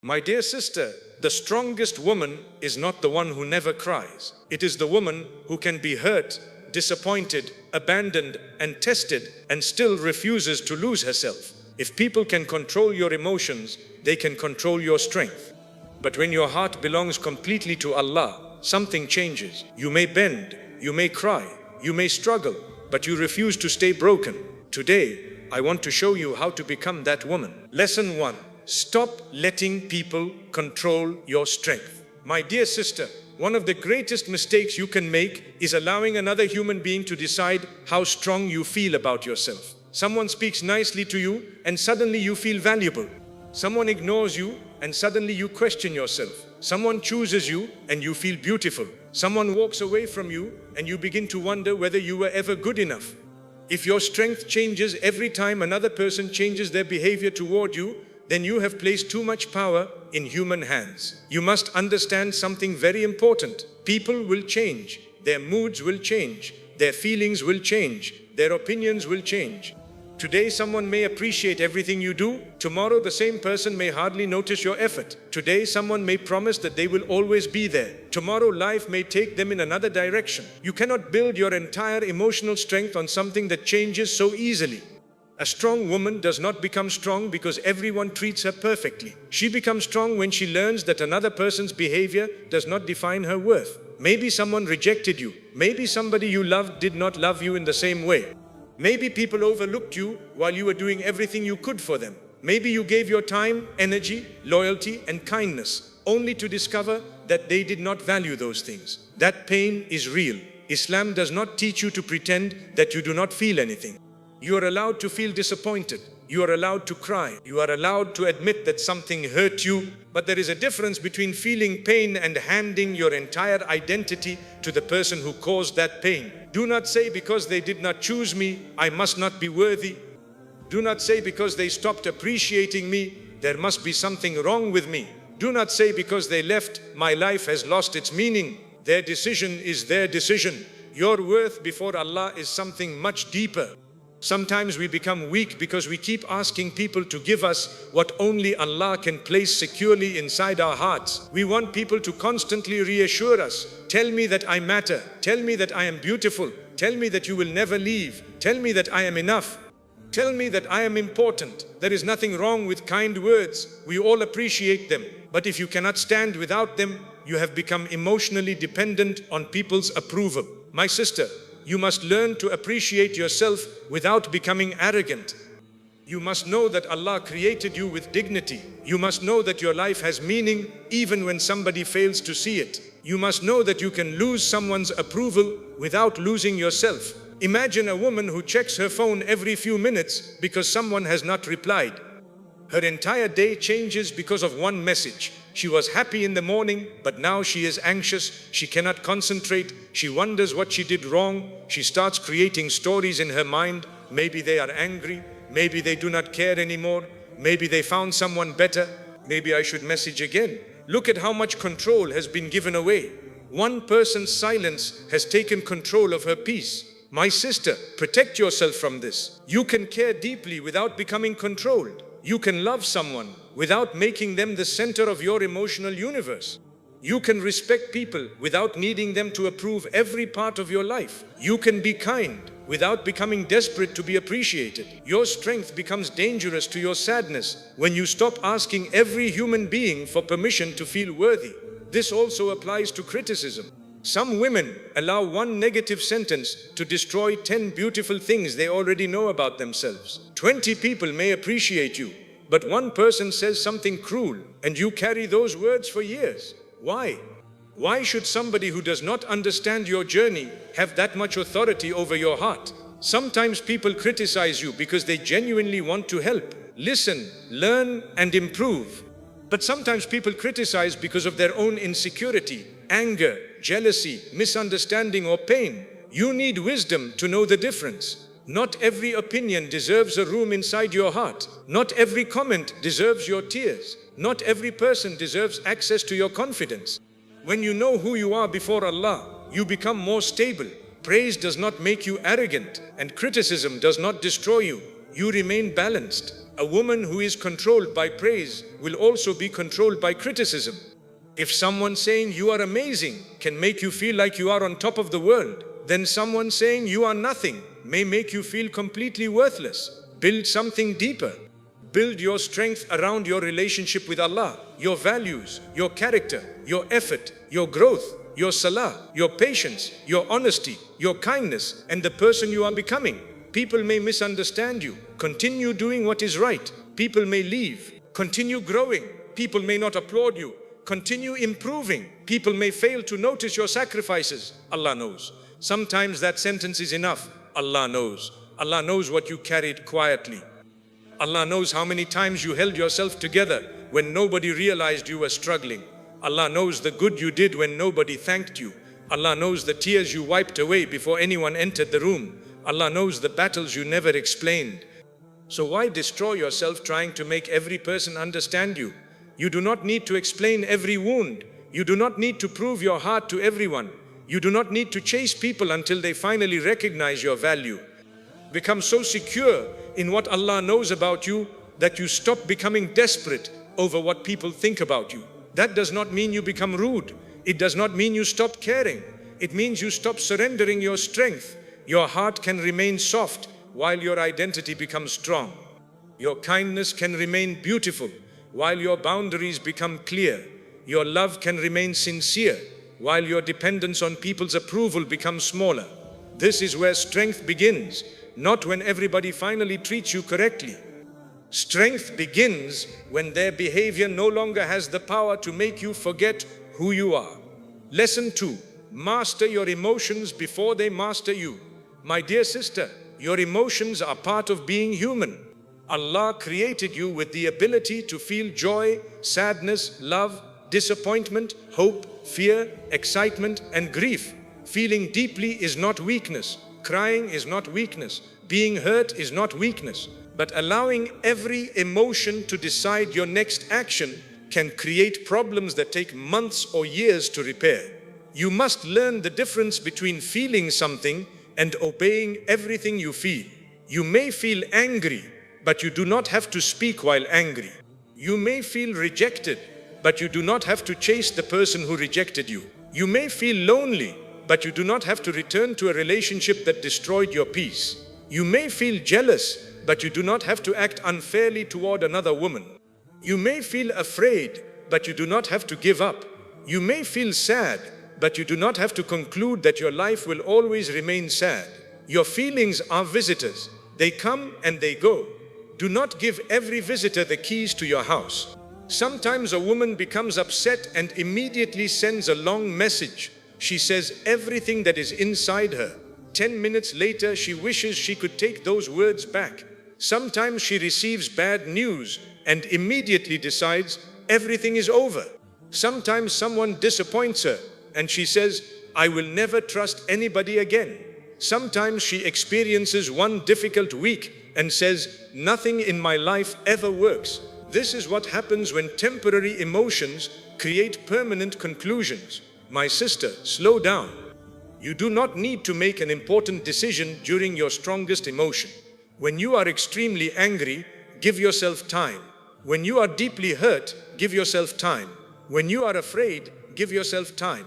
My dear sister, the strongest woman is not the one who never cries. It is the woman who can be hurt, disappointed, abandoned, and tested and still refuses to lose herself. If people can control your emotions, they can control your strength. But when your heart belongs completely to Allah, something changes. You may bend, you may cry, you may struggle, but you refuse to stay broken. Today, I want to show you how to become that woman. Lesson 1. Stop letting people control your strength. My dear sister, one of the greatest mistakes you can make is allowing another human being to decide how strong you feel about yourself. Someone speaks nicely to you and suddenly you feel valuable. Someone ignores you and suddenly you question yourself. Someone chooses you and you feel beautiful. Someone walks away from you and you begin to wonder whether you were ever good enough. If your strength changes every time another person changes their behavior toward you, then you have placed too much power in human hands. You must understand something very important. People will change. Their moods will change. Their feelings will change. Their opinions will change. Today, someone may appreciate everything you do. Tomorrow, the same person may hardly notice your effort. Today, someone may promise that they will always be there. Tomorrow, life may take them in another direction. You cannot build your entire emotional strength on something that changes so easily. A strong woman does not become strong because everyone treats her perfectly. She becomes strong when she learns that another person's behavior does not define her worth. Maybe someone rejected you. Maybe somebody you loved did not love you in the same way. Maybe people overlooked you while you were doing everything you could for them. Maybe you gave your time, energy, loyalty, and kindness, only to discover that they did not value those things. That pain is real. Islam does not teach you to pretend that you do not feel anything. You are allowed to feel disappointed. You are allowed to cry. You are allowed to admit that something hurt you. But there is a difference between feeling pain and handing your entire identity to the person who caused that pain. Do not say, because they did not choose me, I must not be worthy. Do not say, because they stopped appreciating me, there must be something wrong with me. Do not say, because they left, my life has lost its meaning. Their decision is their decision. Your worth before Allah is something much deeper. Sometimes we become weak because we keep asking people to give us what only Allah can place securely inside our hearts. We want people to constantly reassure us. Tell me that I matter. Tell me that I am beautiful. Tell me that you will never leave. Tell me that I am enough. Tell me that I am important. There is nothing wrong with kind words. We all appreciate them. But if you cannot stand without them, you have become emotionally dependent on people's approval. My sister, you must learn to appreciate yourself without becoming arrogant. You must know that Allah created you with dignity. You must know that your life has meaning even when somebody fails to see it. You must know that you can lose someone's approval without losing yourself. Imagine a woman who checks her phone every few minutes because someone has not replied. Her entire day changes because of one message. She was happy in the morning, but now she is anxious. She cannot concentrate. She wonders what she did wrong. She starts creating stories in her mind. Maybe they are angry. Maybe they do not care anymore. Maybe they found someone better. Maybe I should message again. Look at how much control has been given away. One person's silence has taken control of her peace. My sister, protect yourself from this. You can care deeply without becoming controlled. You can love someone without making them the center of your emotional universe. You can respect people without needing them to approve every part of your life. You can be kind without becoming desperate to be appreciated. Your strength becomes dangerous to your sadness when you stop asking every human being for permission to feel worthy. This also applies to criticism. Some women allow one negative sentence to destroy 10 beautiful things they already know about themselves. 20 people may appreciate you, but one person says something cruel and you carry those words for years. Why? Why should somebody who does not understand your journey have that much authority over your heart? Sometimes people criticize you because they genuinely want to help, listen, learn, and improve. But sometimes people criticize because of their own insecurity, anger, jealousy, misunderstanding, or pain. You need wisdom to know the difference. Not every opinion deserves a room inside your heart. Not every comment deserves your tears. Not every person deserves access to your confidence. When you know who you are before Allah, you become more stable. Praise does not make you arrogant, and criticism does not destroy you. You remain balanced. A woman who is controlled by praise will also be controlled by criticism. If someone saying you are amazing can make you feel like you are on top of the world, then someone saying you are nothing may make you feel completely worthless. Build something deeper. Build your strength around your relationship with Allah, your values, your character, your effort, your growth, your salah, your patience, your honesty, your kindness, and the person you are becoming. People may misunderstand you. Continue doing what is right. People may leave. Continue growing. People may not applaud you. Continue improving. People may fail to notice your sacrifices. Allah knows. Sometimes that sentence is enough. Allah knows. Allah knows what you carried quietly. Allah knows how many times you held yourself together when nobody realized you were struggling. Allah knows the good you did when nobody thanked you. Allah knows the tears you wiped away before anyone entered the room. Allah knows the battles you never explained. So why destroy yourself trying to make every person understand you? You do not need to explain every wound. You do not need to prove your heart to everyone. You do not need to chase people until they finally recognize your value. Become so secure in what Allah knows about you that you stop becoming desperate over what people think about you. That does not mean you become rude. It does not mean you stop caring. It means you stop surrendering your strength. Your heart can remain soft while your identity becomes strong. Your kindness can remain beautiful while your boundaries become clear. Your love can remain sincere while your dependence on people's approval becomes smaller. This is where strength begins, not when everybody finally treats you correctly. Strength begins when their behavior no longer has the power to make you forget who you are. Lesson 2. Master your emotions before they master you. My dear sister, your emotions are part of being human. Allah created you with the ability to feel joy, sadness, love, disappointment, hope, fear, excitement, and grief. Feeling deeply is not weakness. Crying is not weakness. Being hurt is not weakness. But allowing every emotion to decide your next action can create problems that take months or years to repair. You must learn the difference between feeling something and obeying everything you feel. You may feel angry, but you do not have to speak while angry. You may feel rejected, but you do not have to chase the person who rejected you. You may feel lonely, but you do not have to return to a relationship that destroyed your peace. You may feel jealous, but you do not have to act unfairly toward another woman. You may feel afraid, but you do not have to give up. You may feel sad, but you do not have to conclude that your life will always remain sad. Your feelings are visitors. They come and they go. Do not give every visitor the keys to your house. Sometimes a woman becomes upset and immediately sends a long message. She says everything that is inside her. 10 minutes later, she wishes she could take those words back. Sometimes she receives bad news and immediately decides everything is over. Sometimes someone disappoints her and she says, I will never trust anybody again. Sometimes she experiences one difficult week and says, nothing in my life ever works. This is what happens when temporary emotions create permanent conclusions. My sister, slow down. You do not need to make an important decision during your strongest emotion. When you are extremely angry, give yourself time. When you are deeply hurt, give yourself time. When you are afraid, give yourself time.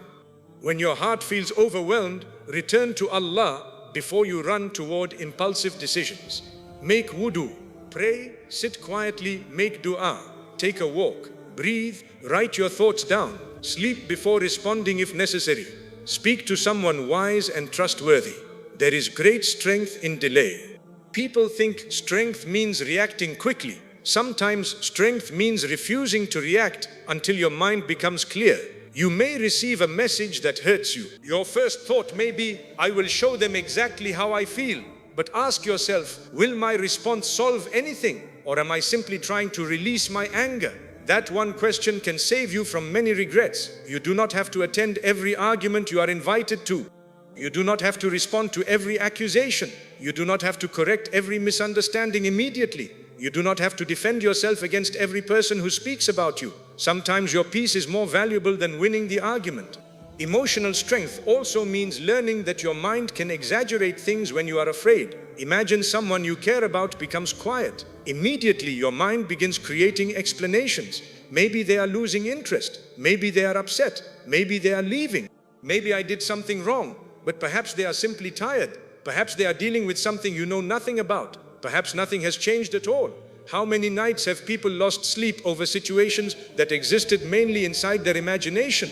When your heart feels overwhelmed, return to Allah before you run toward impulsive decisions. Make wudu, pray, sit quietly, make dua, take a walk, breathe, write your thoughts down, sleep before responding if necessary. Speak to someone wise and trustworthy. There is great strength in delay. People think strength means reacting quickly. Sometimes strength means refusing to react until your mind becomes clear. You may receive a message that hurts you. Your first thought may be, I will show them exactly how I feel. But ask yourself, will my response solve anything? Or am I simply trying to release my anger? That one question can save you from many regrets. You do not have to attend every argument you are invited to. You do not have to respond to every accusation. You do not have to correct every misunderstanding immediately. You do not have to defend yourself against every person who speaks about you. Sometimes your peace is more valuable than winning the argument. Emotional strength also means learning that your mind can exaggerate things when you are afraid. Imagine someone you care about becomes quiet. Immediately your mind begins creating explanations. Maybe they are losing interest. Maybe they are upset. Maybe they are leaving. Maybe I did something wrong, but perhaps they are simply tired. Perhaps they are dealing with something you know nothing about. Perhaps nothing has changed at all. How many nights have people lost sleep over situations that existed mainly inside their imagination?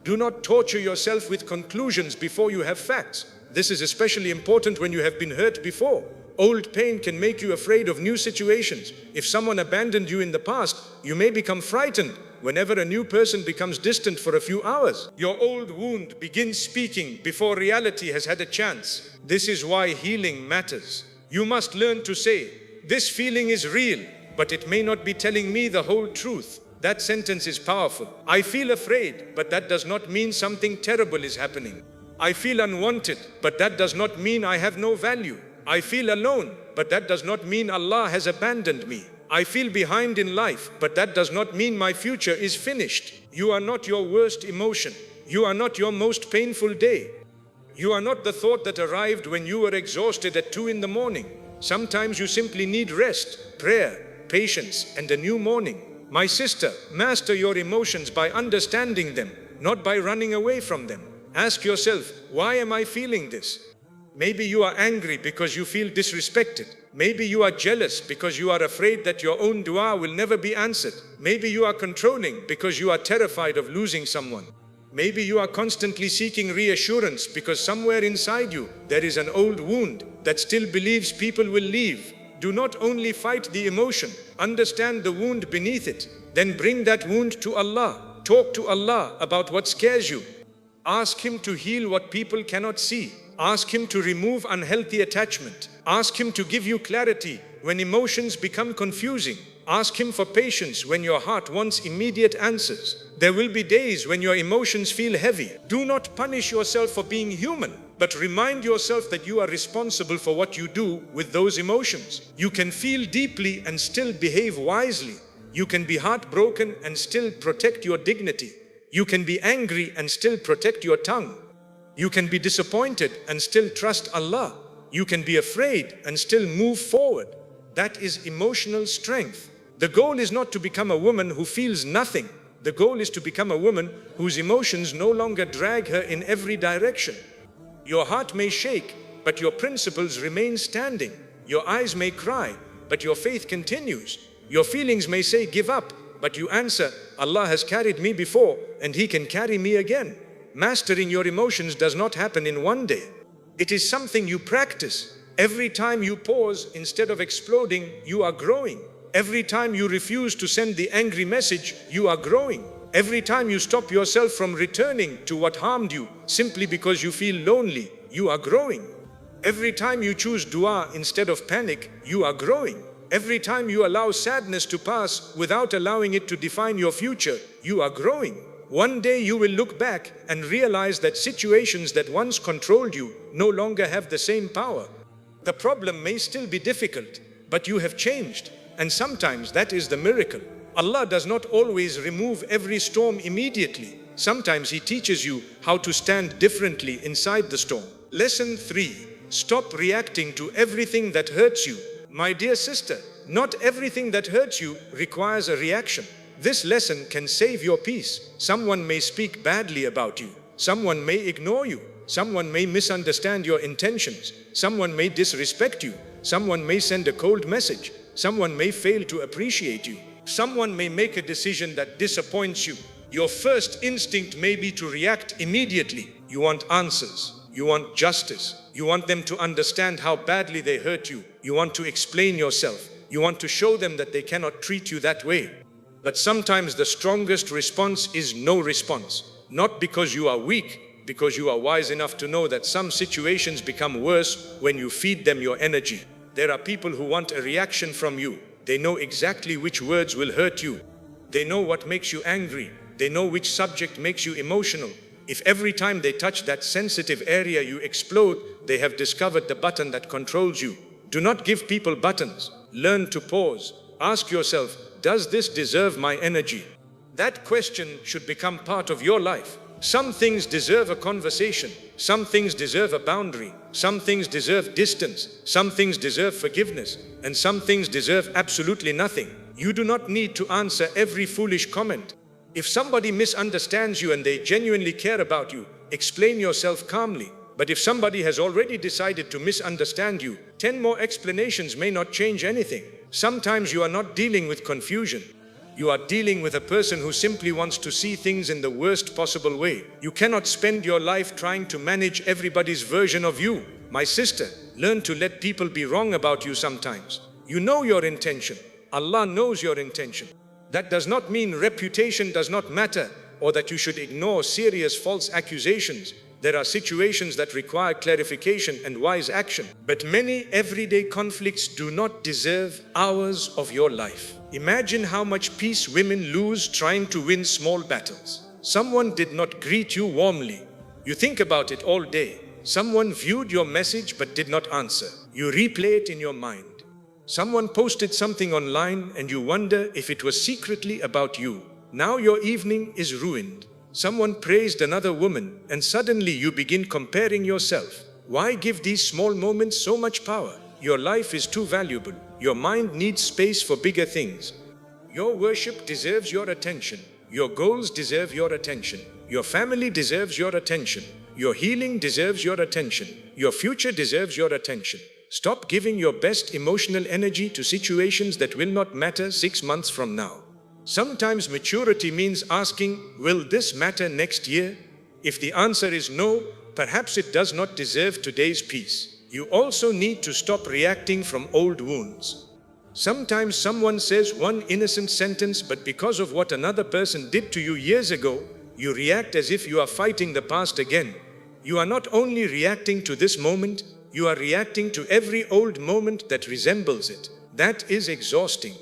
Do not torture yourself with conclusions before you have facts. This is especially important when you have been hurt before. Old pain can make you afraid of new situations. If someone abandoned you in the past, you may become frightened whenever a new person becomes distant for a few hours. Your old wound begins speaking before reality has had a chance. This is why healing matters. You must learn to say, "This feeling is real, but it may not be telling me the whole truth." That sentence is powerful. I feel afraid, but that does not mean something terrible is happening. I feel unwanted, but that does not mean I have no value. I feel alone, but that does not mean Allah has abandoned me. I feel behind in life, but that does not mean my future is finished. You are not your worst emotion. You are not your most painful day. You are not the thought that arrived when you were exhausted at 2 in the morning. Sometimes you simply need rest, prayer, patience, and a new morning. My sister, master your emotions by understanding them, not by running away from them. Ask yourself, why am I feeling this? Maybe you are angry because you feel disrespected. Maybe you are jealous because you are afraid that your own dua will never be answered. Maybe you are controlling because you are terrified of losing someone. Maybe you are constantly seeking reassurance because somewhere inside you there is an old wound that still believes people will leave. Do not only fight the emotion, understand the wound beneath it. Then bring that wound to Allah. Talk to Allah about what scares you. Ask Him to heal what people cannot see. Ask Him to remove unhealthy attachment. Ask Him to give you clarity when emotions become confusing. Ask Him for patience when your heart wants immediate answers. There will be days when your emotions feel heavy. Do not punish yourself for being human, but remind yourself that you are responsible for what you do with those emotions. You can feel deeply and still behave wisely. You can be heartbroken and still protect your dignity. You can be angry and still protect your tongue. You can be disappointed and still trust Allah. You can be afraid and still move forward. That is emotional strength. The goal is not to become a woman who feels nothing. The goal is to become a woman whose emotions no longer drag her in every direction. Your heart may shake, but your principles remain standing. Your eyes may cry, but your faith continues. Your feelings may say, "Give up," but you answer, "Allah has carried me before, and He can carry me again." Mastering your emotions does not happen in one day. It is something you practice. Every time you pause instead of exploding, you are growing. Every time you refuse to send the angry message, you are growing. Every time you stop yourself from returning to what harmed you simply because you feel lonely, you are growing. Every time you choose dua instead of panic, you are growing. Every time you allow sadness to pass without allowing it to define your future, you are growing. One day you will look back and realize that situations that once controlled you no longer have the same power. The problem may still be difficult, but you have changed, and sometimes that is the miracle. Allah does not always remove every storm immediately. Sometimes He teaches you how to stand differently inside the storm. Lesson 3. Stop reacting to everything that hurts you. My dear sister, not everything that hurts you requires a reaction. This lesson can save your peace. Someone may speak badly about you. Someone may ignore you. Someone may misunderstand your intentions. Someone may disrespect you. Someone may send a cold message. Someone may fail to appreciate you. Someone may make a decision that disappoints you. Your first instinct may be to react immediately. You want answers. You want justice. You want them to understand how badly they hurt you. You want to explain yourself. You want to show them that they cannot treat you that way. But sometimes the strongest response is no response. Not because you are weak, because you are wise enough to know that some situations become worse when you feed them your energy. There are people who want a reaction from you. They know exactly which words will hurt you. They know what makes you angry. They know which subject makes you emotional. If every time they touch that sensitive area you explode, they have discovered the button that controls you. Do not give people buttons. Learn to pause. Ask yourself, does this deserve my energy? That question should become part of your life. Some things deserve a conversation. Some things deserve a boundary. Some things deserve distance. Some things deserve forgiveness. And some things deserve absolutely nothing. You do not need to answer every foolish comment. If somebody misunderstands you and they genuinely care about you, explain yourself calmly. But if somebody has already decided to misunderstand you, 10 more explanations may not change anything. Sometimes you are not dealing with confusion. You are dealing with a person who simply wants to see things in the worst possible way. You cannot spend your life trying to manage everybody's version of you. My sister, learn to let people be wrong about you sometimes. You know your intention. Allah knows your intention. That does not mean reputation does not matter or that you should ignore serious false accusations. There are situations that require clarification and wise action. But many everyday conflicts do not deserve hours of your life. Imagine how much peace women lose trying to win small battles. Someone did not greet you warmly. You think about it all day. Someone viewed your message but did not answer. You replay it in your mind. Someone posted something online and you wonder if it was secretly about you. Now your evening is ruined. Someone praised another woman and suddenly you begin comparing yourself. Why give these small moments so much power? Your life is too valuable. Your mind needs space for bigger things. Your worship deserves your attention. Your goals deserve your attention. Your family deserves your attention. Your healing deserves your attention. Your future deserves your attention. Stop giving your best emotional energy to situations that will not matter 6 months from now. Sometimes maturity means asking, will this matter next year? If the answer is no, perhaps it does not deserve today's peace. You also need to stop reacting from old wounds. Sometimes someone says one innocent sentence, but because of what another person did to you years ago, you react as if you are fighting the past again. You are not only reacting to this moment, you are reacting to every old moment that resembles it. That is exhausting.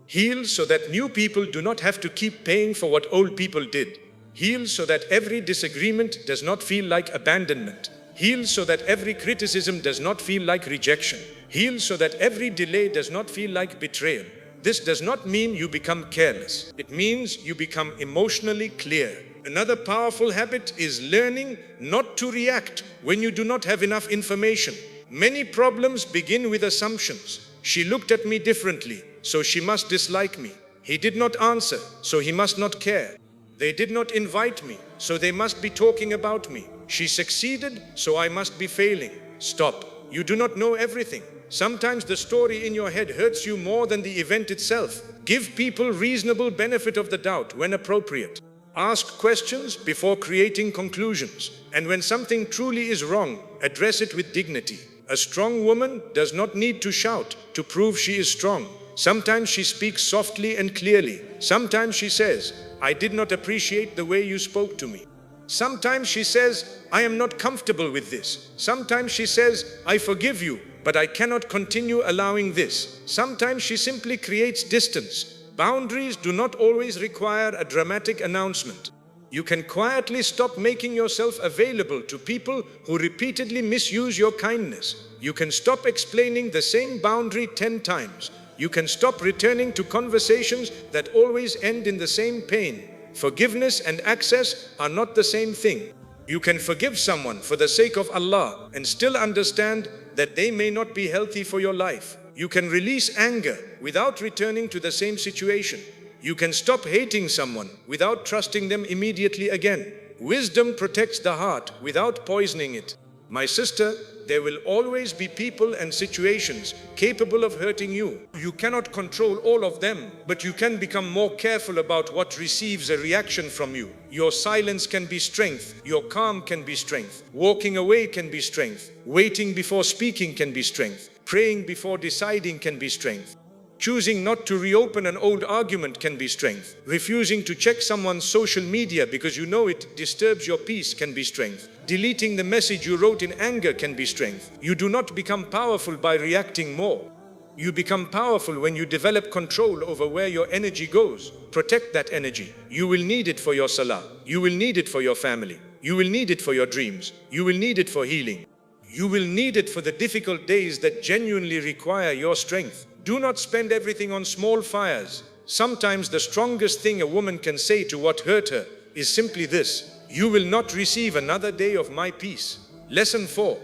Heal so that new people do not have to keep paying for what old people did. Heal so that every disagreement does not feel like abandonment. Heal so that every criticism does not feel like rejection. Heal so that every delay does not feel like betrayal. This does not mean you become careless. It means you become emotionally clear. Another powerful habit is learning not to react when you do not have enough information. Many problems begin with assumptions. She looked at me differently, so she must dislike me. He did not answer, so he must not care. They did not invite me, so they must be talking about me. She succeeded, so I must be failing. Stop. You do not know everything. Sometimes the story in your head hurts you more than the event itself. Give people reasonable benefit of the doubt when appropriate. Ask questions before creating conclusions. And when something truly is wrong, address it with dignity. A strong woman does not need to shout to prove she is strong. Sometimes she speaks softly and clearly. Sometimes she says, I did not appreciate the way you spoke to me. Sometimes she says, I am not comfortable with this. Sometimes she says, I forgive you, but I cannot continue allowing this. Sometimes she simply creates distance. Boundaries do not always require a dramatic announcement. You can quietly stop making yourself available to people who repeatedly misuse your kindness. You can stop explaining the same boundary 10 times. You can stop returning to conversations that always end in the same pain. Forgiveness and access are not the same thing. You can forgive someone for the sake of Allah and still understand that they may not be healthy for your life. You can release anger without returning to the same situation. You can stop hating someone without trusting them immediately again. Wisdom protects the heart without poisoning it. My sister, there will always be people and situations capable of hurting you. You cannot control all of them, but you can become more careful about what receives a reaction from you. Your silence can be strength. Your calm can be strength. Walking away can be strength. Waiting before speaking can be strength. Praying before deciding can be strength. Choosing not to reopen an old argument can be strength. Refusing to check someone's social media because you know it disturbs your peace can be strength. Deleting the message you wrote in anger can be strength. You do not become powerful by reacting more. You become powerful when you develop control over where your energy goes. Protect that energy. You will need it for your salah. You will need it for your family. You will need it for your dreams. You will need it for healing. You will need it for the difficult days that genuinely require your strength. Do not spend everything on small fires. Sometimes the strongest thing a woman can say to what hurt her is simply this: You will not receive another day of my peace. Lesson 4.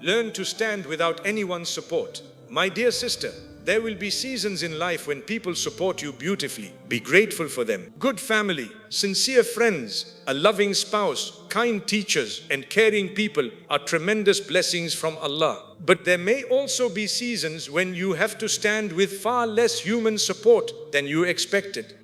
Learn to stand without anyone's support. My dear sister, there will be seasons in life when people support you beautifully. Be grateful for them. Good family, sincere friends, a loving spouse, kind teachers, and caring people are tremendous blessings from Allah. But there may also be seasons when you have to stand with far less human support than you expected.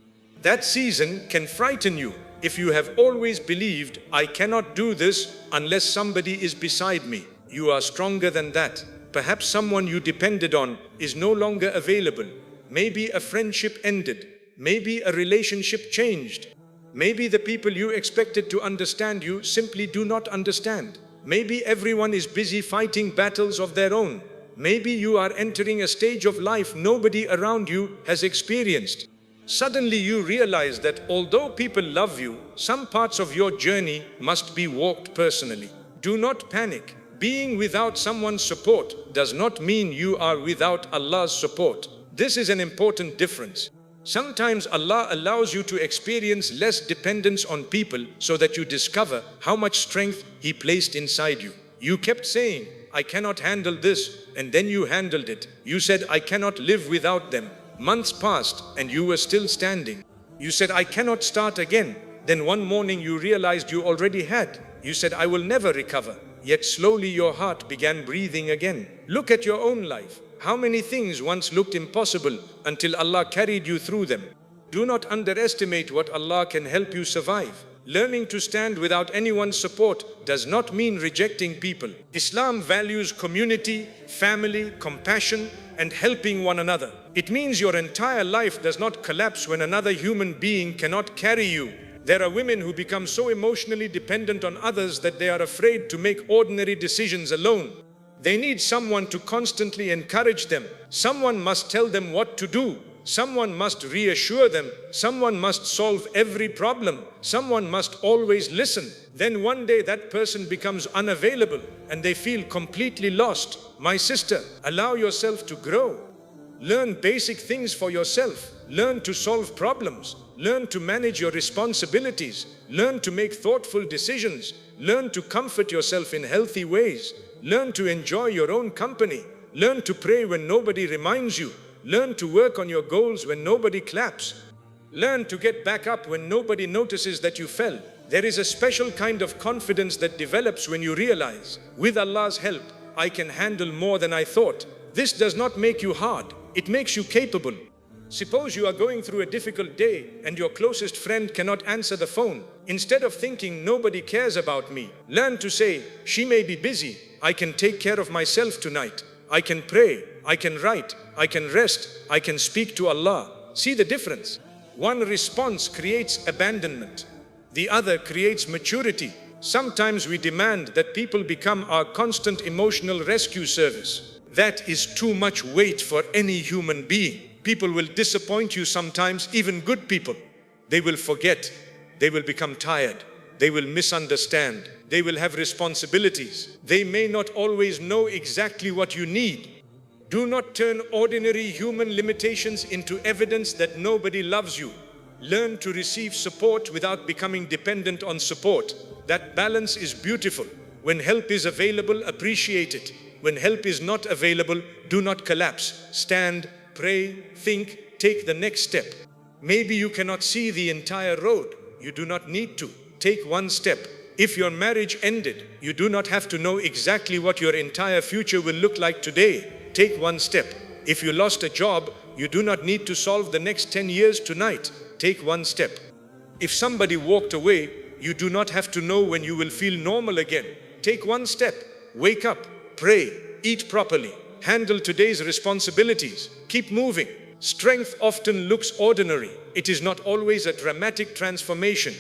That season can frighten you if you have always believed, I cannot do this unless somebody is beside me. You are stronger than that. Perhaps someone you depended on is no longer available. Maybe a friendship ended. Maybe a relationship changed. Maybe the people you expected to understand you simply do not understand. Maybe everyone is busy fighting battles of their own. Maybe you are entering a stage of life nobody around you has experienced. Suddenly you realize that although people love you, some parts of your journey must be walked personally. Do not panic. Being without someone's support does not mean you are without Allah's support. This is an important difference. Sometimes Allah allows you to experience less dependence on people so that you discover how much strength He placed inside you. You kept saying, I cannot handle this, and then you handled it. You said, I cannot live without them. Months passed and you were still standing. You said, I cannot start again. Then one morning you realized you already had. You said, I will never recover. Yet slowly your heart began breathing again. Look at your own life. How many things once looked impossible until Allah carried you through them? Do not underestimate what Allah can help you survive. Learning to stand without anyone's support does not mean rejecting people. Islam values community, family, compassion, and helping one another. It means your entire life does not collapse when another human being cannot carry you. There are women who become so emotionally dependent on others that they are afraid to make ordinary decisions alone. They need someone to constantly encourage them. Someone must tell them what to do. Someone must reassure them. Someone must solve every problem. Someone must always listen. Then one day that person becomes unavailable and they feel completely lost. My sister, allow yourself to grow. Learn basic things for yourself. Learn to solve problems. Learn to manage your responsibilities. Learn to make thoughtful decisions. Learn to comfort yourself in healthy ways. Learn to enjoy your own company. Learn to pray when nobody reminds you. Learn to work on your goals when nobody claps. Learn to get back up when nobody notices that you fell. There is a special kind of confidence that develops when you realize, with Allah's help, I can handle more than I thought. This does not make you hard. It makes you capable. Suppose you are going through a difficult day and your closest friend cannot answer the phone. Instead of thinking nobody cares about me, learn to say, she may be busy. I can take care of myself tonight. I can pray. I can write. I can rest. I can speak to Allah. See the difference? One response creates abandonment. The other creates maturity. Sometimes we demand that people become our constant emotional rescue service. That is too much weight for any human being. People will disappoint you sometimes, even good people. They will forget. They will become tired. They will misunderstand. They will have responsibilities. They may not always know exactly what you need. Do not turn ordinary human limitations into evidence that nobody loves you. Learn to receive support without becoming dependent on support. That balance is beautiful. When help is available, appreciate it. When help is not available, do not collapse. Stand, pray, think, take the next step. Maybe you cannot see the entire road. You do not need to. Take one step. If your marriage ended, you do not have to know exactly what your entire future will look like today. Take one step. If you lost a job, you do not need to solve the next 10 years tonight. Take one step. If somebody walked away, you do not have to know when you will feel normal again. Take one step. Wake up, pray, eat properly, handle today's responsibilities, keep moving. Strength often looks ordinary. It is not always a dramatic transformation.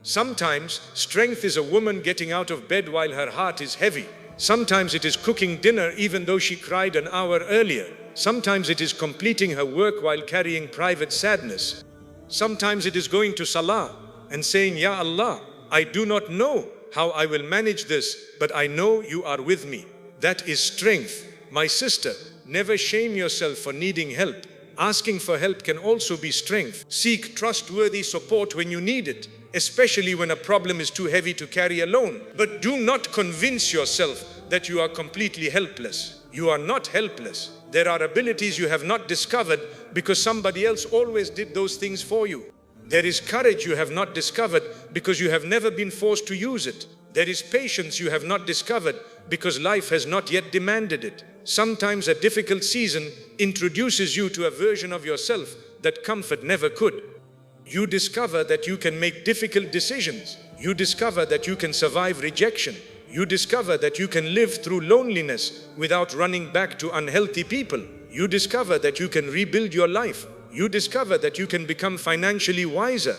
Sometimes, strength is a woman getting out of bed while her heart is heavy. Sometimes it is cooking dinner even though she cried an hour earlier. Sometimes it is completing her work while carrying private sadness. Sometimes it is going to Salah and saying, Ya Allah, I do not know how I will manage this, but I know you are with me. That is strength. My sister, never shame yourself for needing help. Asking for help can also be strength. Seek trustworthy support when you need it. especially when a problem is too heavy to carry alone. But do not convince yourself that you are completely helpless. You are not helpless. There are abilities you have not discovered because somebody else always did those things for you. There is courage you have not discovered because you have never been forced to use it. There is patience you have not discovered because life has not yet demanded it. Sometimes a difficult season introduces you to a version of yourself that comfort never could. You discover that you can make difficult decisions. You discover that you can survive rejection. You discover that you can live through loneliness without running back to unhealthy people. You discover that you can rebuild your life. You discover that you can become financially wiser.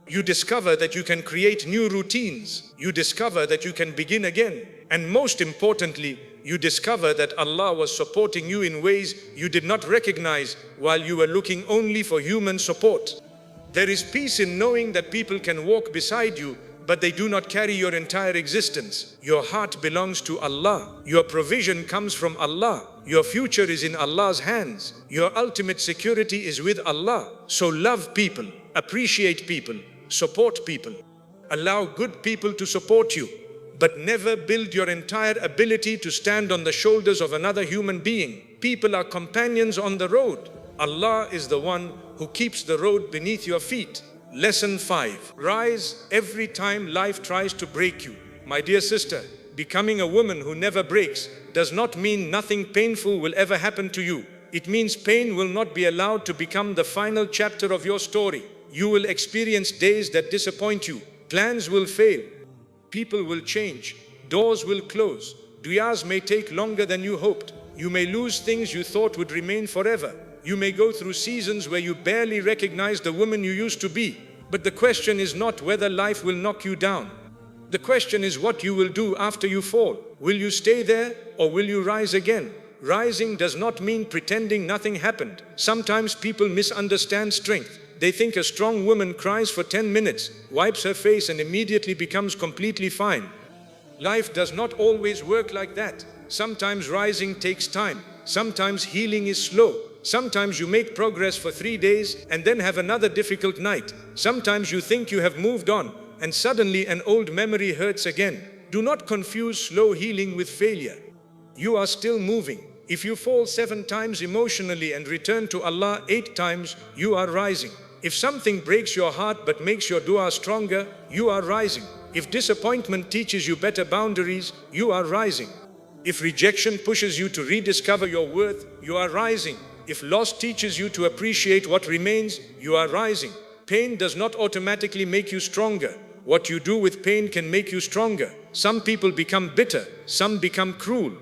You discover that you can create new routines. You discover that you can begin again. And most importantly, you discover that Allah was supporting you in ways you did not recognize while you were looking only for human support. There is peace in knowing that people can walk beside you, but they do not carry your entire existence. Your heart belongs to Allah. Your provision comes from Allah. Your future is in Allah's hands. Your ultimate security is with Allah. So love people, appreciate people, support people. Allow good people to support you, but never build your entire ability to stand on the shoulders of another human being. People are companions on the road. Allah is the one who keeps the road beneath your feet. Lesson 5. Rise every time life tries to break you. My dear sister, becoming a woman who never breaks does not mean nothing painful will ever happen to you. It means pain will not be allowed to become the final chapter of your story. You will experience days that disappoint you. Plans will fail. People will change. Doors will close. Duyas may take longer than you hoped. You may lose things you thought would remain forever. You may go through seasons where you barely recognize the woman you used to be. But the question is not whether life will knock you down. The question is what you will do after you fall. Will you stay there or will you rise again? Rising does not mean pretending nothing happened. Sometimes people misunderstand strength. They think a strong woman cries for 10 minutes, wipes her face and immediately becomes completely fine. Life does not always work like that. Sometimes rising takes time. Sometimes healing is slow. Sometimes you make progress for 3 days and then have another difficult night. Sometimes you think you have moved on and suddenly an old memory hurts again. Do not confuse slow healing with failure. You are still moving. If you fall 7 times emotionally and return to Allah 8 times, you are rising. If something breaks your heart but makes your dua stronger, you are rising. If disappointment teaches you better boundaries, you are rising. If rejection pushes you to rediscover your worth, you are rising. If loss teaches you to appreciate what remains, you are rising. Pain does not automatically make you stronger. What you do with pain can make you stronger. Some people become bitter. Some become cruel.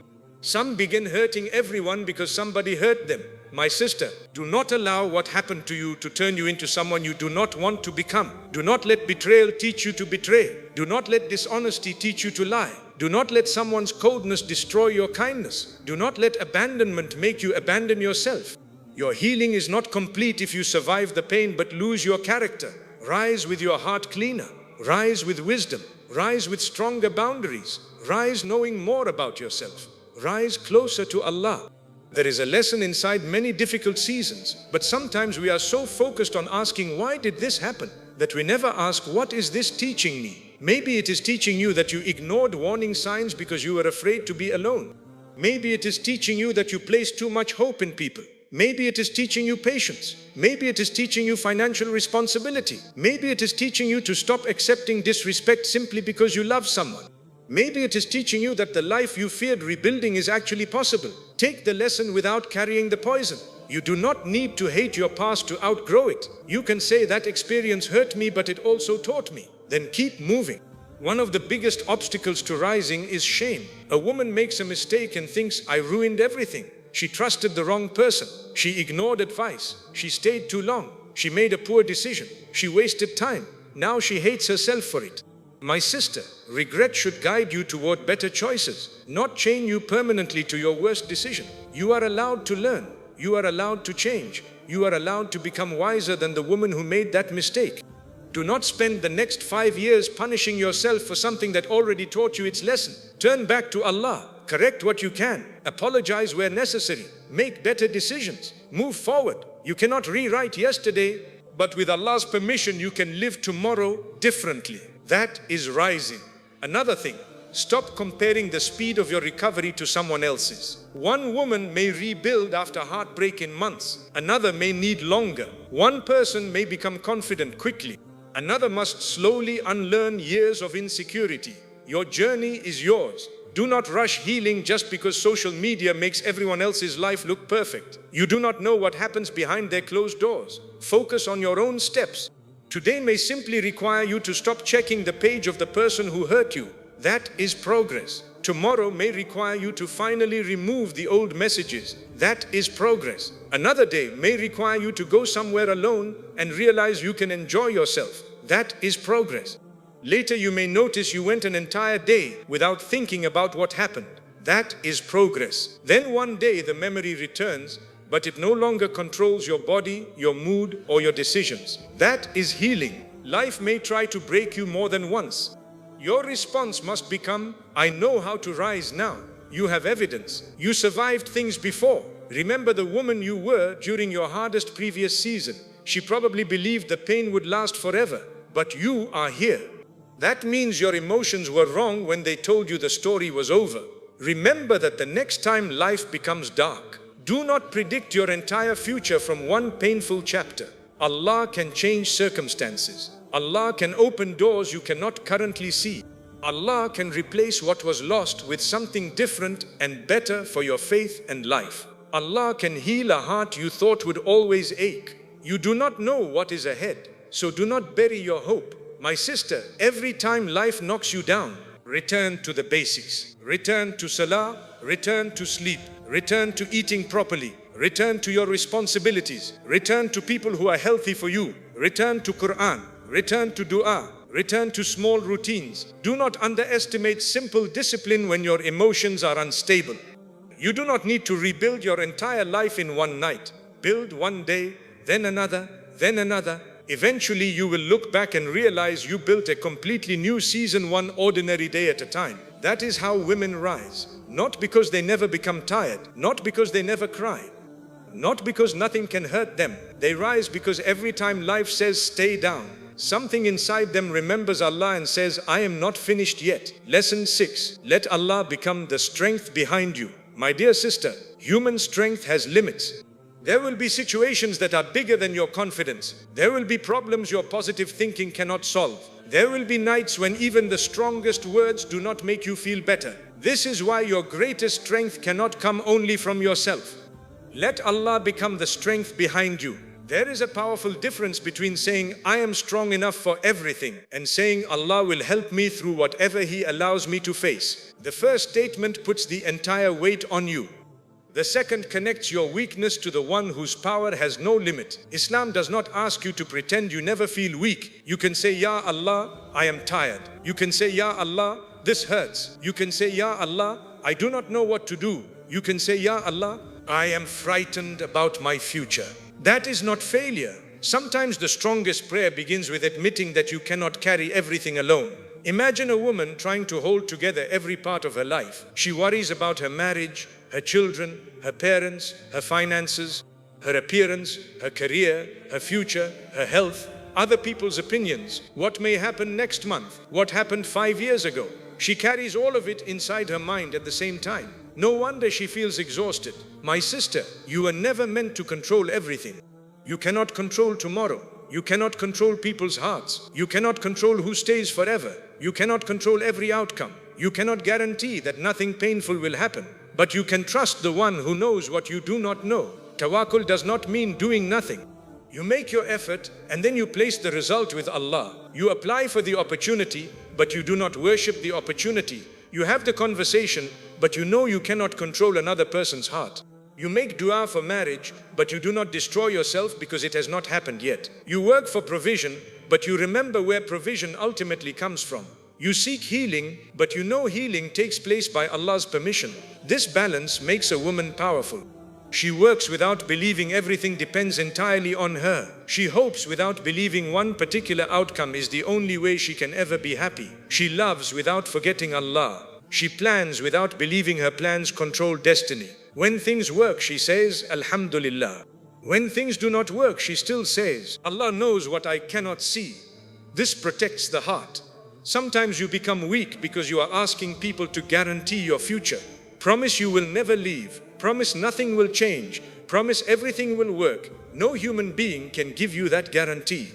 Some begin hurting everyone because somebody hurt them. My sister, do not allow what happened to you to turn you into someone you do not want to become. Do not let betrayal teach you to betray. Do not let dishonesty teach you to lie. Do not let someone's coldness destroy your kindness. Do not let abandonment make you abandon yourself. Your healing is not complete if you survive the pain but lose your character. Rise with your heart cleaner. Rise with wisdom. Rise with stronger boundaries. Rise knowing more about yourself. Rise closer to Allah. There is a lesson inside many difficult seasons, but sometimes we are so focused on asking, why did this happen, that we never ask, what is this teaching me? Maybe it is teaching you that you ignored warning signs because you were afraid to be alone. Maybe it is teaching you that you place too much hope in people. Maybe it is teaching you patience. Maybe it is teaching you financial responsibility. Maybe it is teaching you to stop accepting disrespect simply because you love someone. Maybe it is teaching you that the life you feared rebuilding is actually possible. Take the lesson without carrying the poison. You do not need to hate your past to outgrow it. You can say that experience hurt me, but it also taught me. Then keep moving. One of the biggest obstacles to rising is shame. A woman makes a mistake and thinks, I ruined everything. She trusted the wrong person. She ignored advice. She stayed too long. She made a poor decision. She wasted time. Now she hates herself for it. My sister, regret should guide you toward better choices, not chain you permanently to your worst decision. You are allowed to learn. You are allowed to change. You are allowed to become wiser than the woman who made that mistake. Do not spend the next 5 years punishing yourself for something that already taught you its lesson. Turn back to Allah. Correct what you can. Apologize where necessary. Make better decisions. Move forward. You cannot rewrite yesterday. but with Allah's permission, you can live tomorrow differently. That is rising. Another thing, stop comparing the speed of your recovery to someone else's. One woman may rebuild after heartbreak in months. Another may need longer. One person may become confident quickly. Another must slowly unlearn years of insecurity. Your journey is yours. Do not rush healing just because social media makes everyone else's life look perfect. You do not know what happens behind their closed doors. Focus on your own steps. Today may simply require you to stop checking the page of the person who hurt you. That is progress. Tomorrow may require you to finally remove the old messages. That is progress. Another day may require you to go somewhere alone and realize you can enjoy yourself. That is progress. Later you may notice you went an entire day without thinking about what happened. That is progress. Then one day the memory returns, but it no longer controls your body, your mood, or your decisions. That is healing. Life may try to break you more than once. Your response must become, I know how to rise now. You have evidence. You survived things before. Remember the woman you were during your hardest previous season. She probably believed the pain would last forever, but you are here. That means your emotions were wrong when they told you the story was over. Remember that the next time life becomes dark, do not predict your entire future from one painful chapter. Allah can change circumstances. Allah can open doors you cannot currently see. Allah can replace what was lost with something different and better for your faith and life. Allah can heal a heart you thought would always ache. You do not know what is ahead, so do not bury your hope. My sister, every time life knocks you down, return to the basics. Return to salah, return to sleep, return to eating properly, return to your responsibilities, return to people who are healthy for you, return to Quran, return to dua, return to small routines. Do not underestimate simple discipline when your emotions are unstable. You do not need to rebuild your entire life in one night. Build one day, then another, then another. Eventually you will look back and realize you built a completely new season, one ordinary day at a time. That is how women rise. Not because they never become tired, not because they never cry, not because nothing can hurt them. They rise because every time life says stay down, something inside them remembers Allah and says, I am not finished yet. Lesson 6. Let Allah become the strength behind you. My dear sister, human strength has limits. There will be situations that are bigger than your confidence. There will be problems your positive thinking cannot solve. There will be nights when even the strongest words do not make you feel better. This is why your greatest strength cannot come only from yourself. Let Allah become the strength behind you. There is a powerful difference between saying, I am strong enough for everything, and saying, Allah will help me through whatever He allows me to face. The first statement puts the entire weight on you. The second connects your weakness to the one whose power has no limit. Islam does not ask you to pretend you never feel weak. You can say, Ya Allah, I am tired. You can say, Ya Allah, this hurts. You can say, Ya Allah, I do not know what to do. You can say, Ya Allah, I am frightened about my future. That is not failure. Sometimes the strongest prayer begins with admitting that you cannot carry everything alone. Imagine a woman trying to hold together every part of her life. She worries about her marriage, her children, her parents, her finances, her appearance, her career, her future, her health, other people's opinions, what may happen next month, what happened 5 years ago. She carries all of it inside her mind at the same time. No wonder she feels exhausted. My sister, you were never meant to control everything. You cannot control tomorrow. You cannot control people's hearts. You cannot control who stays forever. You cannot control every outcome. You cannot guarantee that nothing painful will happen. But you can trust the one who knows what you do not know. Tawakkul does not mean doing nothing. You make your effort and then you place the result with Allah. You apply for the opportunity, but you do not worship the opportunity. You have the conversation, but you know you cannot control another person's heart. You make dua for marriage, but you do not destroy yourself because it has not happened yet. You work for provision, but you remember where provision ultimately comes from. You seek healing, but you know healing takes place by Allah's permission. This balance makes a woman powerful. She works without believing everything depends entirely on her. She hopes without believing one particular outcome is the only way she can ever be happy. She loves without forgetting Allah. She plans without believing her plans control destiny. When things work, she says, Alhamdulillah. When things do not work, she still says, Allah knows what I cannot see. This protects the heart. Sometimes you become weak because you are asking people to guarantee your future. Promise you will never leave. Promise nothing will change. Promise everything will work. No human being can give you that guarantee.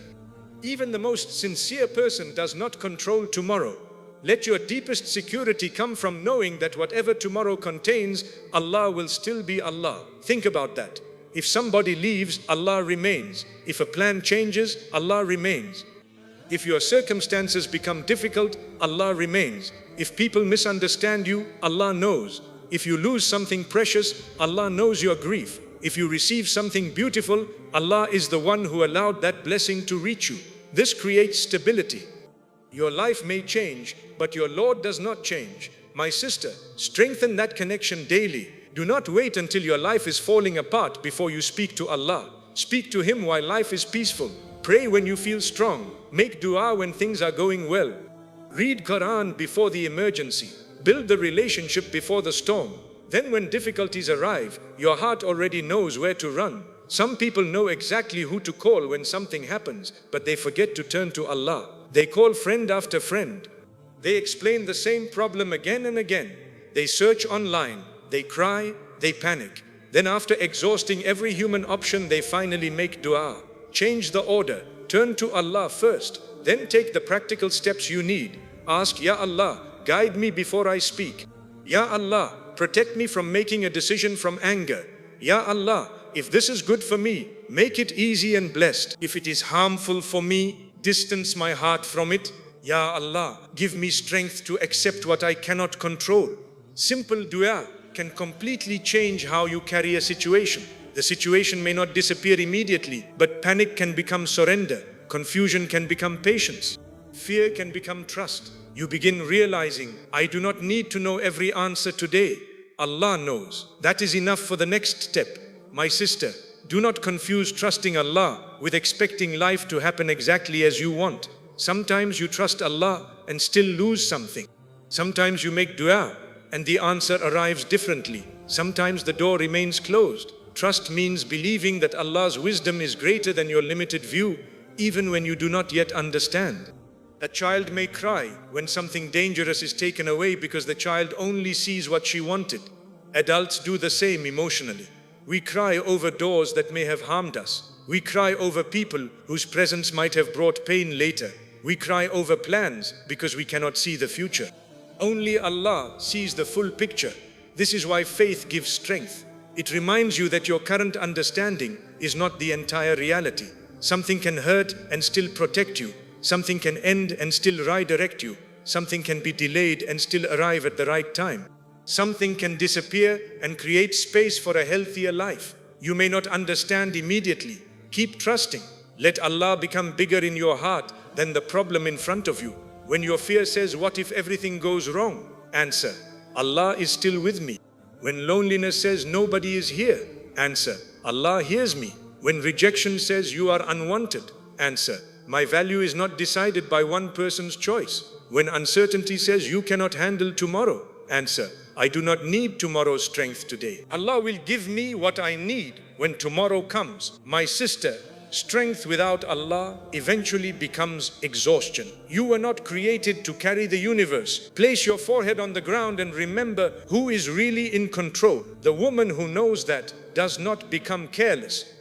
Even the most sincere person does not control tomorrow. Let your deepest security come from knowing that whatever tomorrow contains, Allah will still be Allah. Think about that. If somebody leaves, Allah remains. If a plan changes, Allah remains. If your circumstances become difficult, Allah remains. If people misunderstand you, Allah knows. If you lose something precious, Allah knows your grief. If you receive something beautiful, Allah is the one who allowed that blessing to reach you. This creates stability. Your life may change, but your Lord does not change. My sister, strengthen that connection daily. Do not wait until your life is falling apart before you speak to Allah. Speak to Him while life is peaceful. Pray when you feel strong. Make dua when things are going well. Read Quran before the emergency. Build the relationship before the storm. Then when difficulties arrive, your heart already knows where to run. Some people know exactly who to call when something happens, but they forget to turn to Allah. They call friend after friend. They explain the same problem again and again. They search online. They cry. They panic. Then after exhausting every human option, they finally make dua. Change the order. Turn to Allah first. Then take the practical steps you need. Ask, Ya Allah, guide me before I speak. Ya Allah, protect me from making a decision from anger. Ya Allah, if this is good for me, make it easy and blessed. If it is harmful for me, distance my heart from it. Ya Allah, give me strength to accept what I cannot control. Simple dua can completely change how you carry a situation. The situation may not disappear immediately, but panic can become surrender. Confusion can become patience. Fear can become trust. You begin realizing, I do not need to know every answer today. Allah knows. That is enough for the next step. My sister, do not confuse trusting Allah with expecting life to happen exactly as you want. Sometimes you trust Allah and still lose something. Sometimes you make dua and the answer arrives differently. Sometimes the door remains closed. Trust means believing that Allah's wisdom is greater than your limited view, even when you do not yet understand. A child may cry when something dangerous is taken away because the child only sees what she wanted. Adults do the same emotionally. We cry over doors that may have harmed us. We cry over people whose presence might have brought pain later. We cry over plans because we cannot see the future. Only Allah sees the full picture. This is why faith gives strength. It reminds you that your current understanding is not the entire reality. Something can hurt and still protect you. Something can end and still redirect you. Something can be delayed and still arrive at the right time. Something can disappear and create space for a healthier life. You may not understand immediately. Keep trusting. Let Allah become bigger in your heart than the problem in front of you. When your fear says, what if everything goes wrong? Answer, Allah is still with me. When loneliness says, nobody is here? Answer, Allah hears me. When rejection says, you are unwanted? Answer, my value is not decided by one person's choice. When uncertainty says, you cannot handle tomorrow? Answer, I do not need tomorrow's strength today. Allah will give me what I need when tomorrow comes. My sister, strength without Allah eventually becomes exhaustion. You were not created to carry the universe. Place your forehead on the ground and remember who is really in control. The woman who knows that does not become careless.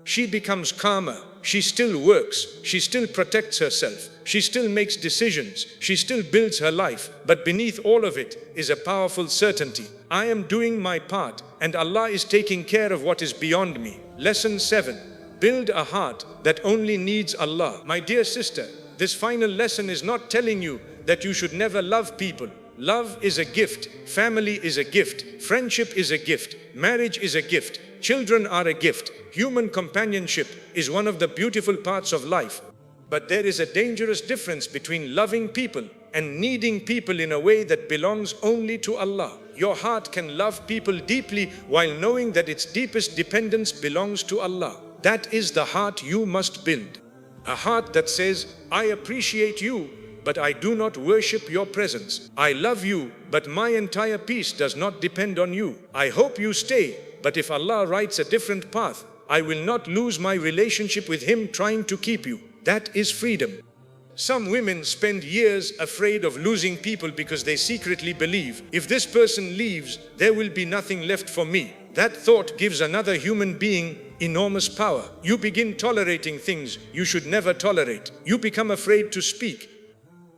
She becomes calmer. She still works. She still protects herself. She still makes decisions. She still builds her life. But beneath all of it is a powerful certainty. I am doing my part and Allah is taking care of what is beyond me. Lesson 7. Build a heart that only needs Allah. My dear sister, this final lesson is not telling you that you should never love people. Love is a gift. Family is a gift. Friendship is a gift. Marriage is a gift. Children are a gift. Human companionship is one of the beautiful parts of life. But there is a dangerous difference between loving people and needing people in a way that belongs only to Allah. Your heart can love people deeply while knowing that its deepest dependence belongs to Allah. That is the heart you must build. A heart that says, I appreciate you, but I do not worship your presence. I love you, but my entire peace does not depend on you. I hope you stay, but if Allah writes a different path, I will not lose my relationship with him trying to keep you. That is freedom. Some women spend years afraid of losing people because they secretly believe, if this person leaves, there will be nothing left for me. That thought gives another human being enormous power. You begin tolerating things you should never tolerate. You become afraid to speak.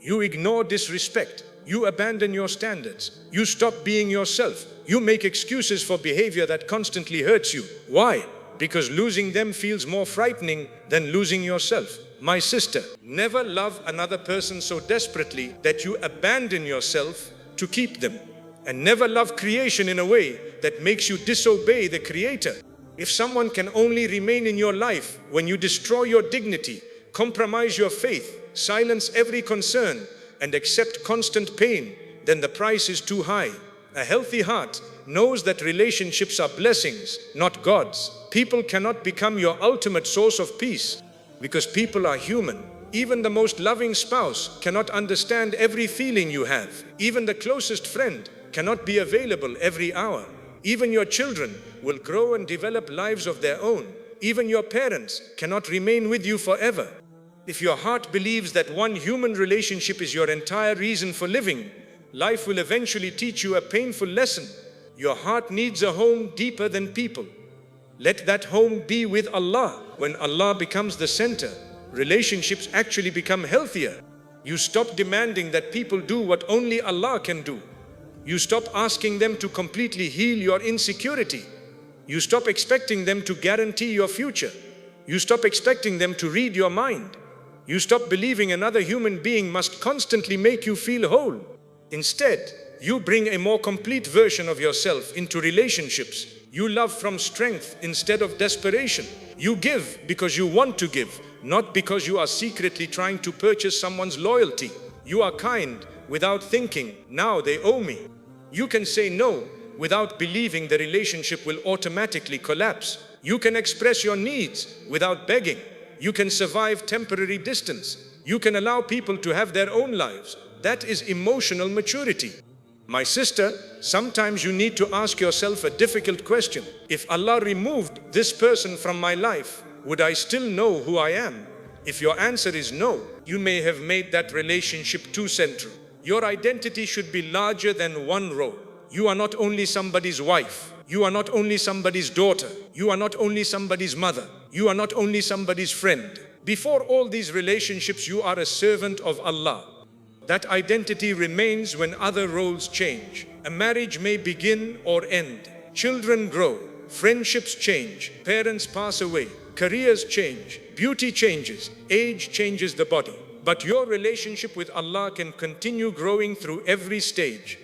You ignore disrespect. You abandon your standards. You stop being yourself. You make excuses for behavior that constantly hurts you. Why? Because losing them feels more frightening than losing yourself. My sister, never love another person so desperately that you abandon yourself to keep them. And never love creation in a way that makes you disobey the Creator. If someone can only remain in your life when you destroy your dignity, compromise your faith, silence every concern, and accept constant pain, then the price is too high. A healthy heart knows that relationships are blessings, not gods. People cannot become your ultimate source of peace because people are human. Even the most loving spouse cannot understand every feeling you have. Even the closest friend cannot be available every hour. Even your children will grow and develop lives of their own. Even your parents cannot remain with you forever. If your heart believes that one human relationship is your entire reason for living, life will eventually teach you a painful lesson. Your heart needs a home deeper than people. Let that home be with Allah. When Allah becomes the center, relationships actually become healthier. You stop demanding that people do what only Allah can do. You stop asking them to completely heal your insecurity. You stop expecting them to guarantee your future. You stop expecting them to read your mind. You stop believing another human being must constantly make you feel whole. Instead, you bring a more complete version of yourself into relationships. You love from strength instead of desperation. You give because you want to give, not because you are secretly trying to purchase someone's loyalty. You are kind without thinking, now they owe me. You can say no without believing the relationship will automatically collapse. You can express your needs without begging. You can survive temporary distance. You can allow people to have their own lives. That is emotional maturity. My sister, sometimes you need to ask yourself a difficult question. If Allah removed this person from my life, would I still know who I am? If your answer is no, you may have made that relationship too central. Your identity should be larger than one role. You are not only somebody's wife. You are not only somebody's daughter. You are not only somebody's mother. You are not only somebody's friend. Before all these relationships, you are a servant of Allah. That identity remains when other roles change. A marriage may begin or end. Children grow. Friendships change. Parents pass away. Careers change. Beauty changes. Age changes the body. But your relationship with Allah can continue growing through every stage.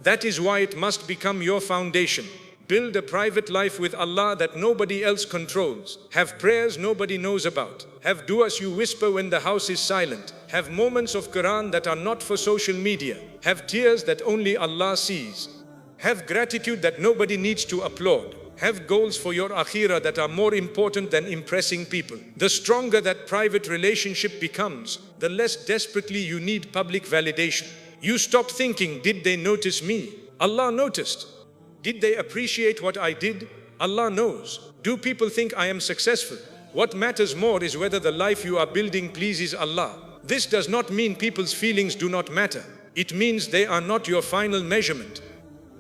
That is why it must become your foundation. Build a private life with Allah that nobody else controls. Have prayers nobody knows about. Have du'as you whisper when the house is silent. Have moments of Quran that are not for social media. Have tears that only Allah sees. Have gratitude that nobody needs to applaud. Have goals for your akhirah that are more important than impressing people. The stronger that private relationship becomes, the less desperately you need public validation. You stop thinking, did they notice me? Allah noticed. Did they appreciate what I did? Allah knows. Do people think I am successful? What matters more is whether the life you are building pleases Allah. This does not mean people's feelings do not matter. It means they are not your final measurement.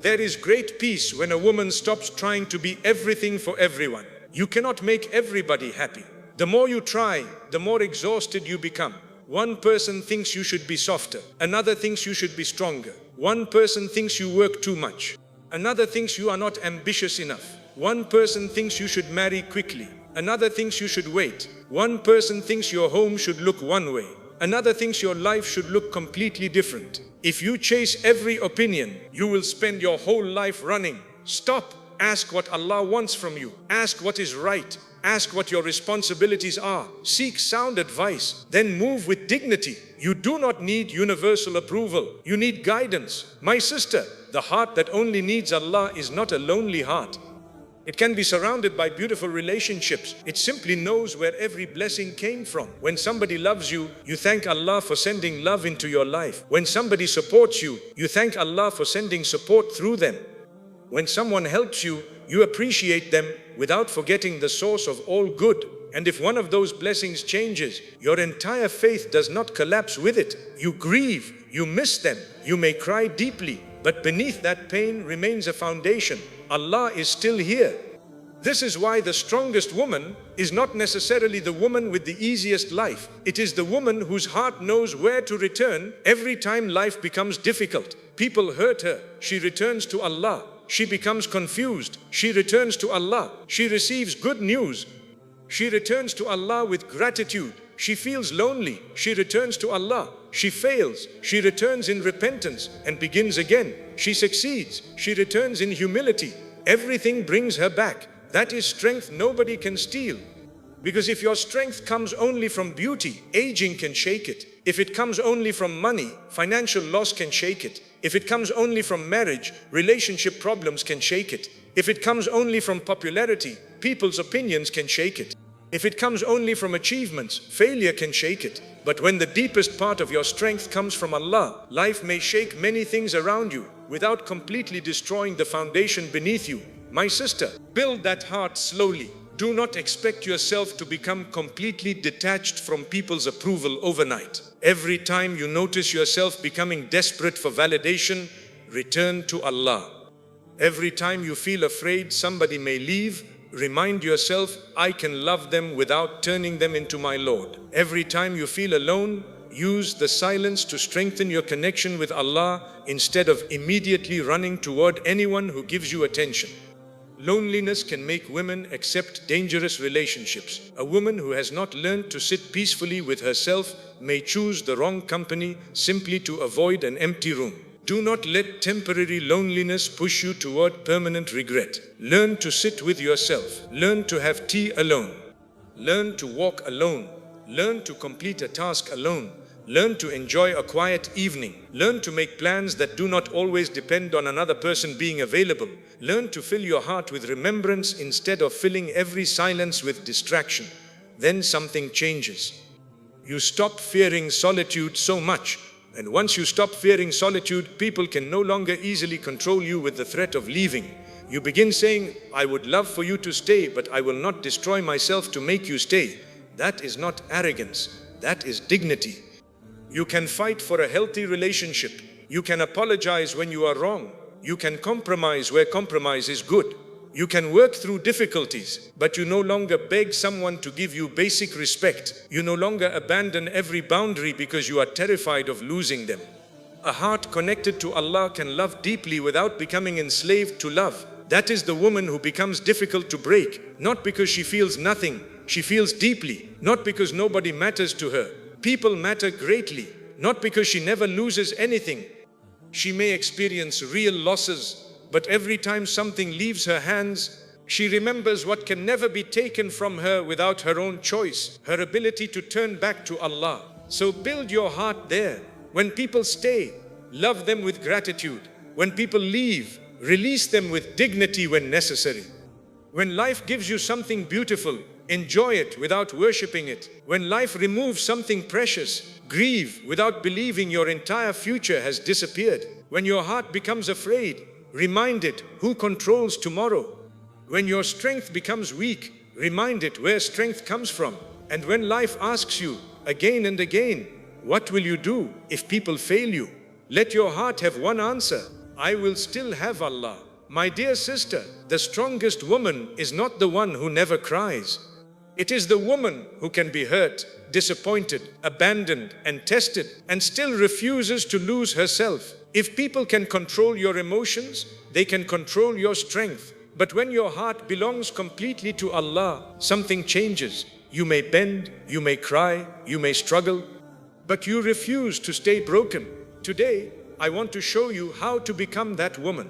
There is great peace when a woman stops trying to be everything for everyone. You cannot make everybody happy. The more you try, the more exhausted you become. One person thinks you should be softer. Another thinks you should be stronger. One person thinks you work too much. Another thinks you are not ambitious enough. One person thinks you should marry quickly. Another thinks you should wait. One person thinks your home should look one way. Another thinks your life should look completely different. If you chase every opinion, you will spend your whole life running. Stop. Ask what Allah wants from you. Ask what is right. Ask what your responsibilities are. Seek sound advice. Then move with dignity. You do not need universal approval. You need guidance. My sister, the heart that only needs Allah is not a lonely heart. It can be surrounded by beautiful relationships. It simply knows where every blessing came from. When somebody loves you, you thank Allah for sending love into your life. When somebody supports you, you thank Allah for sending support through them. When someone helps you, you appreciate them without forgetting the source of all good. And if one of those blessings changes, your entire faith does not collapse with it. You grieve, you miss them, you may cry deeply, but beneath that pain remains a foundation. Allah is still here. This is why the strongest woman is not necessarily the woman with the easiest life. It is the woman whose heart knows where to return every time life becomes difficult. People hurt her, she returns to Allah. She becomes confused, she returns to Allah. She receives good news, she returns to Allah with gratitude. She feels lonely, she returns to Allah. She fails, she returns in repentance and begins again. She succeeds, she returns in humility. Everything brings her back. That is strength nobody can steal. Because if your strength comes only from beauty, aging can shake it. If it comes only from money, financial loss can shake it. If it comes only from marriage, relationship problems can shake it. If it comes only from popularity, people's opinions can shake it. If it comes only from achievements, failure can shake it. But when the deepest part of your strength comes from Allah, life may shake many things around you without completely destroying the foundation beneath you. My sister, build that heart slowly. Do not expect yourself to become completely detached from people's approval overnight. Every time you notice yourself becoming desperate for validation, return to Allah. Every time you feel afraid somebody may leave, remind yourself, I can love them without turning them into my Lord. Every time you feel alone, use the silence to strengthen your connection with Allah instead of immediately running toward anyone who gives you attention. Loneliness can make women accept dangerous relationships. A woman who has not learned to sit peacefully with herself may choose the wrong company simply to avoid an empty room. Do not let temporary loneliness push you toward permanent regret. Learn to sit with yourself. Learn to have tea alone. Learn to walk alone. Learn to complete a task alone. Learn to enjoy a quiet evening. Learn to make plans that do not always depend on another person being available. Learn to fill your heart with remembrance instead of filling every silence with distraction. Then something changes. You stop fearing solitude so much. And once you stop fearing solitude, people can no longer easily control you with the threat of leaving. You begin saying, I would love for you to stay, but I will not destroy myself to make you stay. That is not arrogance. That is dignity. You can fight for a healthy relationship. You can apologize when you are wrong. You can compromise where compromise is good. You can work through difficulties, but you no longer beg someone to give you basic respect. You no longer abandon every boundary because you are terrified of losing them. A heart connected to Allah can love deeply without becoming enslaved to love. That is the woman who becomes difficult to break, not because she feels nothing, she feels deeply, not because nobody matters to her. People matter greatly, not because she never loses anything. She may experience real losses, but every time something leaves her hands, she remembers what can never be taken from her without her own choice, her ability to turn back to Allah. So build your heart there. When people stay, love them with gratitude. When people leave, release them with dignity when necessary. When life gives you something beautiful, enjoy it without worshipping it. When life removes something precious, grieve without believing your entire future has disappeared. When your heart becomes afraid, remind it who controls tomorrow. When your strength becomes weak, remind it where strength comes from. And when life asks you again and again, what will you do if people fail you? Let your heart have one answer: I will still have Allah. My dear sister, the strongest woman is not the one who never cries. It is the woman who can be hurt, disappointed, abandoned, and tested, and still refuses to lose herself. If people can control your emotions, they can control your strength. But when your heart belongs completely to Allah, something changes. You may bend, you may cry, you may struggle, but you refuse to stay broken. Today, I want to show you how to become that woman.